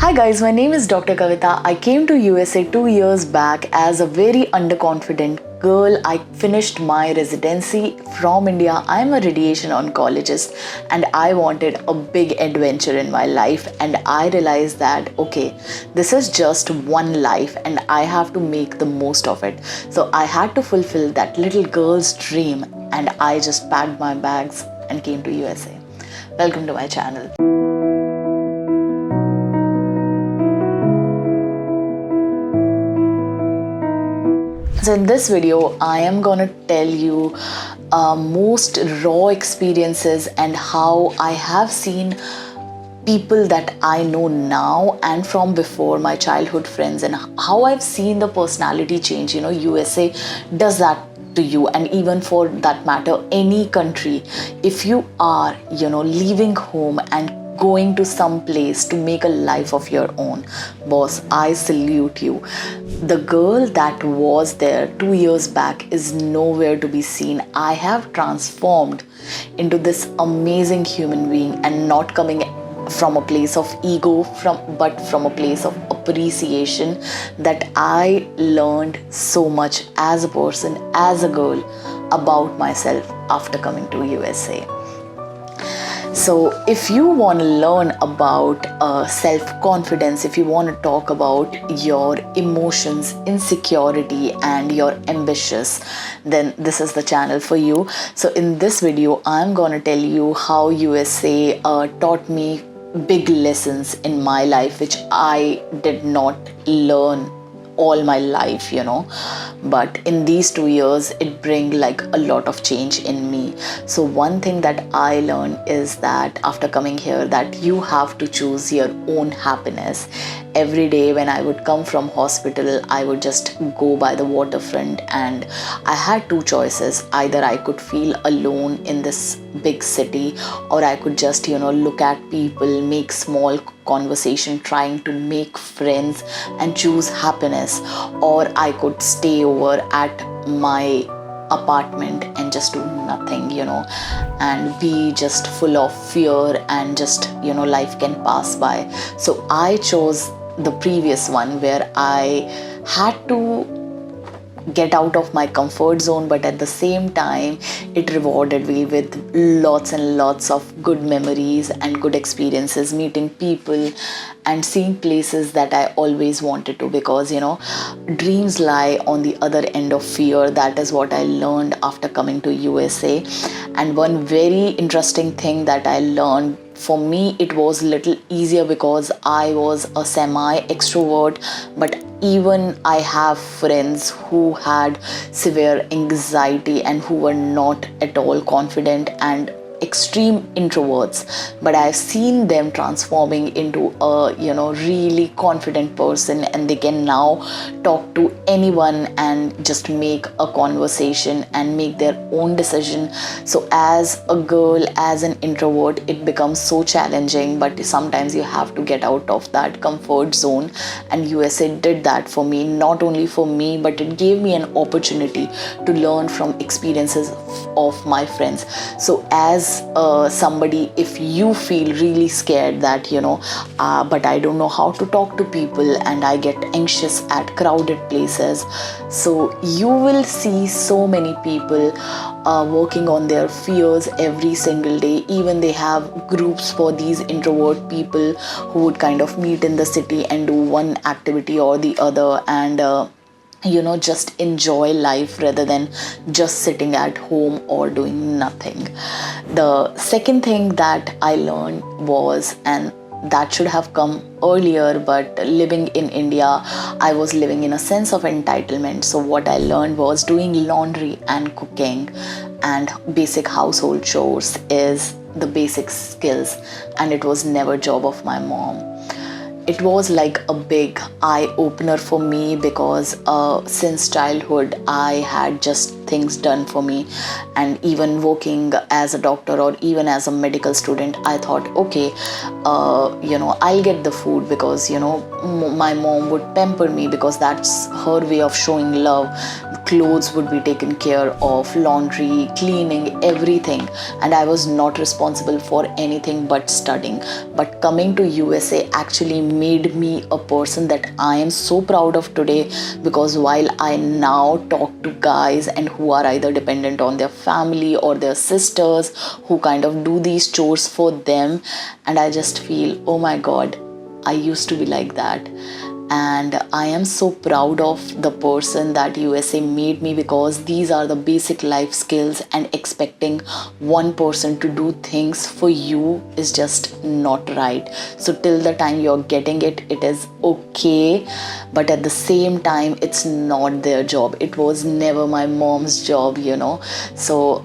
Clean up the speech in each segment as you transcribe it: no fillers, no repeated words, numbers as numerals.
Hi guys, my name is Dr. Kavita. I came to USA 2 years back as a very underconfident girl. I finished my residency from India. I'm a radiation oncologist and I wanted a big adventure in my life, and I realized that okay, this is just one life and I have to make the most of it. So I had to fulfill that little girl's dream and I just packed my bags and came to USA. Welcome to my channel. So in this video, I am gonna tell you most raw experiences and how I have seen people that I know now and from before, my childhood friends, and how I've seen the personality change. USA does that to you, and even for that matter, any country. If you are, leaving home and going to some place to make a life of your own, boss, I salute you. The girl that was there 2 years back is nowhere to be seen. I have transformed into this amazing human being, and not coming from a place of ego, but from a place of appreciation, that I learned so much as a person, as a girl, about myself after coming to USA. So if you want to learn about self-confidence, if you want to talk about your emotions, insecurity, and your ambitious, then this is the channel for you. So in this video, I'm going to tell you how USA taught me big lessons in my life, which I did not learn all my life, but in these 2 years it bring like a lot of change in me. So one thing that I learned is that after coming here, that you have to choose your own happiness. Every day when I would come from hospital, I would just go by the waterfront, and I had two choices. Either I could feel alone in this big city, or I could just look at people, make small conversation, trying to make friends and choose happiness. Or I could stay over at my apartment and just do nothing, and be just full of fear, and just life can pass by. So I chose the previous one, where I had to get out of my comfort zone, but at the same time it rewarded me with lots and lots of good memories and good experiences, meeting people and seeing places that I always wanted to, because dreams lie on the other end of fear. That is what I learned after coming to USA. And one very interesting thing that I learned, for me it was little easier because I was a semi extrovert, but even I have friends who had severe anxiety and who were not at all confident and extreme introverts, but I've seen them transforming into a really confident person, and they can now talk to anyone and just make a conversation and make their own decision. So as a girl, as an introvert, it becomes so challenging, but sometimes you have to get out of that comfort zone, and USA did that for me. Not only for me, but it gave me an opportunity to learn from experiences of my friends. So as somebody, if you feel really scared that but I don't know how to talk to people and I get anxious at crowded places, so you will see so many people working on their fears every single day. Even they have groups for these introvert people who would kind of meet in the city and do one activity or the other, and just enjoy life rather than just sitting at home or doing nothing. The second thing that I learned was, and that should have come earlier, but living in India, I was living in a sense of entitlement. So what I learned was doing laundry and cooking and basic household chores is the basic skills, and it was never job of my mom. It was like a big eye-opener for me, because since childhood I had just things done for me. And even working as a doctor or even as a medical student, I thought, okay, I'll get the food because my mom would pamper me because that's her way of showing love. Clothes would be taken care of, laundry, cleaning, everything, and I was not responsible for anything but studying. But coming to USA actually made me a person that I am so proud of today, because while I now talk to guys and who are either dependent on their family or their sisters who kind of do these chores for them, and I just feel, oh my god, I used to be like that. And I am so proud of the person that USA made me, because these are the basic life skills, and expecting one person to do things for you is just not right. So till the time you're getting it, it is okay, but at the same time it's not their job. It was never my mom's job. So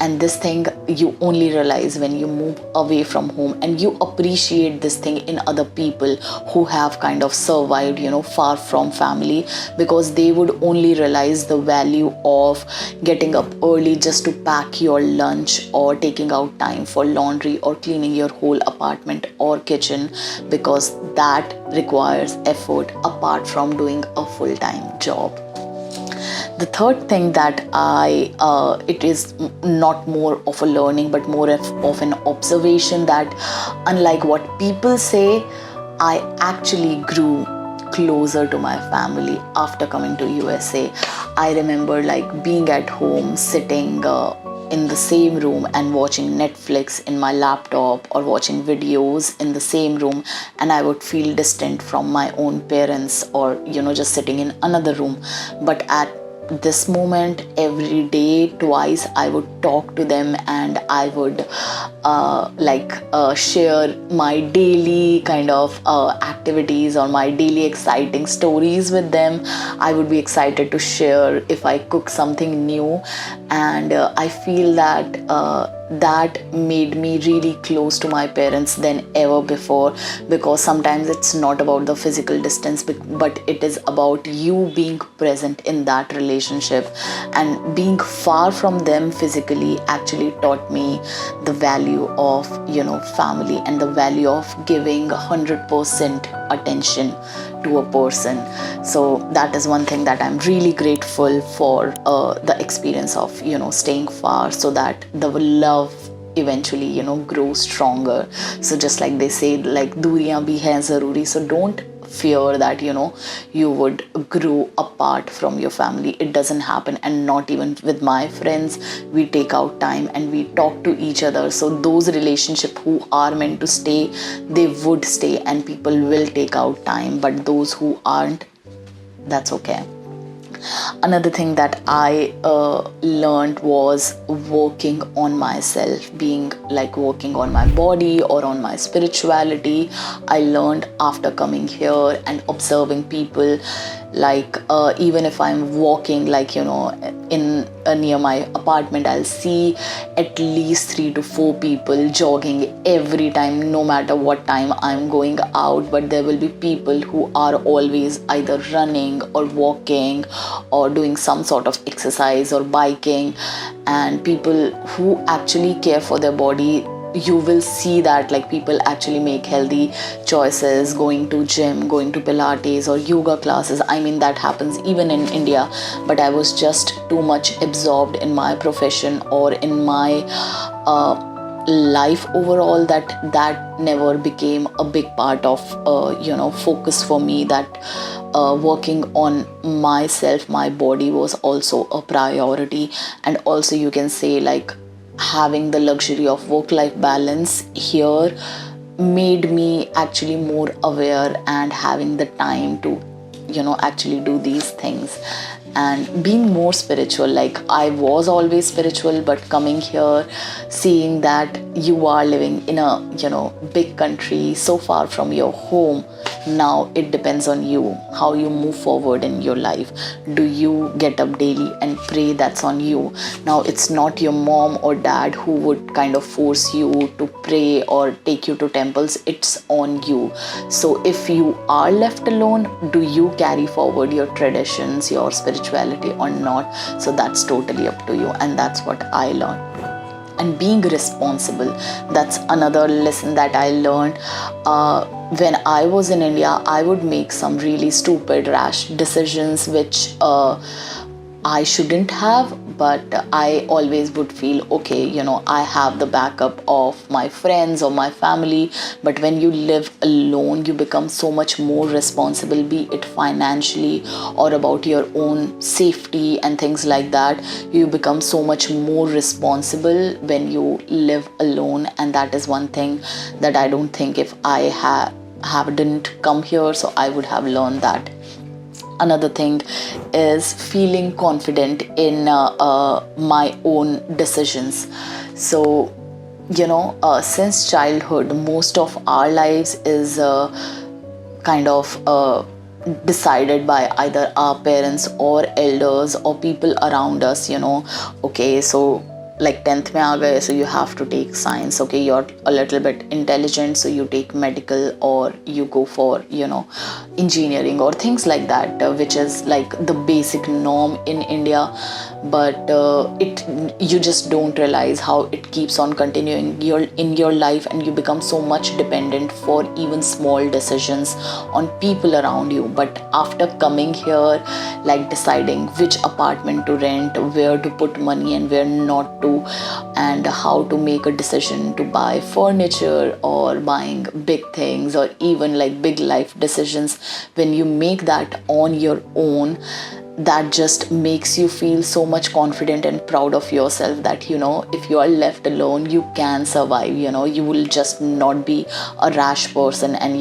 and this thing you only realize when you move away from home, and you appreciate this thing in other people who have kind of survived far from family, because they would only realize the value of getting up early just to pack your lunch, or taking out time for laundry, or cleaning your whole apartment or kitchen, because that requires effort apart from doing a full-time job. The third thing that it is not more of a learning but more of an observation, that unlike what people say, I actually grew closer to my family after coming to USA. I remember being at home, sitting in the same room and watching Netflix in my laptop, or watching videos in the same room, and I would feel distant from my own parents, or just sitting in another room. But at this moment, every day, twice, I would talk to them, and I would share my daily kind of activities or my daily exciting stories with them. I would be excited to share if I cook something new, and I feel that that made me really close to my parents than ever before, because sometimes it's not about the physical distance, but it is about you being present in that relationship. And being far from them physically actually taught me the value of family, and the value of giving 100% attention to a person. So that is one thing that I'm really grateful for, the experience of staying far, so that the love eventually grows stronger. So just like they say, duriyan bhi hai zaruri, so don't fear that you would grow apart from your family. It doesn't happen, and not even with my friends. We take out time and we talk to each other. So those relationships who are meant to stay, they would stay, and people will take out time. But those who aren't, that's okay. Another thing that I learned was working on myself, being working on my body or on my spirituality. I learned after coming here and observing people, even if I'm walking in near my apartment, I'll see at least 3 to 4 people jogging every time, no matter what time I'm going out. But there will be people who are always either running or walking or doing some sort of exercise or biking, and people who actually care for their body. You will see that people actually make healthy choices, going to gym, going to Pilates or yoga classes. I mean, that happens even in India, but I was just too much absorbed in my profession or in my life overall that never became a big part of focus for me. That working on myself, my body was also a priority. And also you can say having the luxury of work-life balance here made me actually more aware and having the time to actually do these things, and being more spiritual. I was always spiritual, but coming here, seeing that you are living in a big country so far from your home, Now it depends on you how you move forward in your life. Do you get up daily and pray? That's on you. Now it's not your mom or dad who would kind of force you to pray or take you to temples. It's on you. So if you are left alone, do you carry forward your traditions, your spirituality or not? So that's totally up to you, and that's what I learned. And being responsible, that's another lesson that I learned. When I was in India, I would make some really stupid, rash decisions which I shouldn't have, but I always would feel, okay, I have the backup of my friends or my family. But when you live alone, you become so much more responsible, be it financially or about your own safety and things like that. You become so much more responsible when you live alone, and that is one thing that I don't think if I didn't come here, so I would have learned that. Another thing is feeling confident in my own decisions. So, since childhood, most of our lives is kind of decided by either our parents or elders or people around us. Okay, so like 10th mein aa gaye, so you have to take science. Okay, you're a little bit intelligent, so you take medical, or you go for engineering or things like that, which is like the basic norm in India. But you just don't realize how it keeps on continuing in your life, and you become so much dependent for even small decisions on people around you. But after coming here, like deciding which apartment to rent, where to put money and where not to, and how to make a decision to buy furniture or buying big things or even like big life decisions, when you make that on your own, that just makes you feel so much confident and proud of yourself that if you are left alone, you can survive. You will just not be a rash person and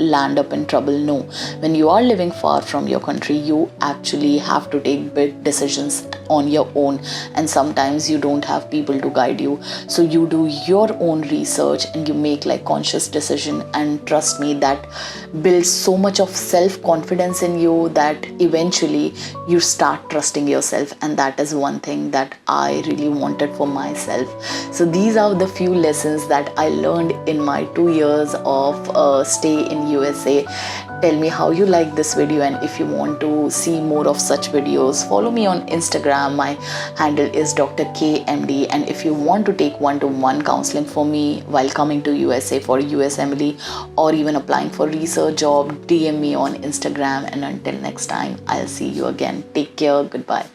land up in trouble. No, when you are living far from your country, you actually have to take big decisions on your own, and sometimes you don't have people to guide you. So you do your own research and you make like conscious decision, and trust me, that builds so much of self-confidence in you that eventually you start trusting yourself. And that is one thing that I really wanted for myself. So these are the few lessons that I learned in my 2 years of stay in USA. Tell me how you like this video, and if you want to see more of such videos, follow me on Instagram. My handle is Dr. KMD, and if you want to take one-to-one counseling for me while coming to USA for USMLE or even applying for research job, DM me on Instagram. And until next time, I'll see you again. Take care. Goodbye.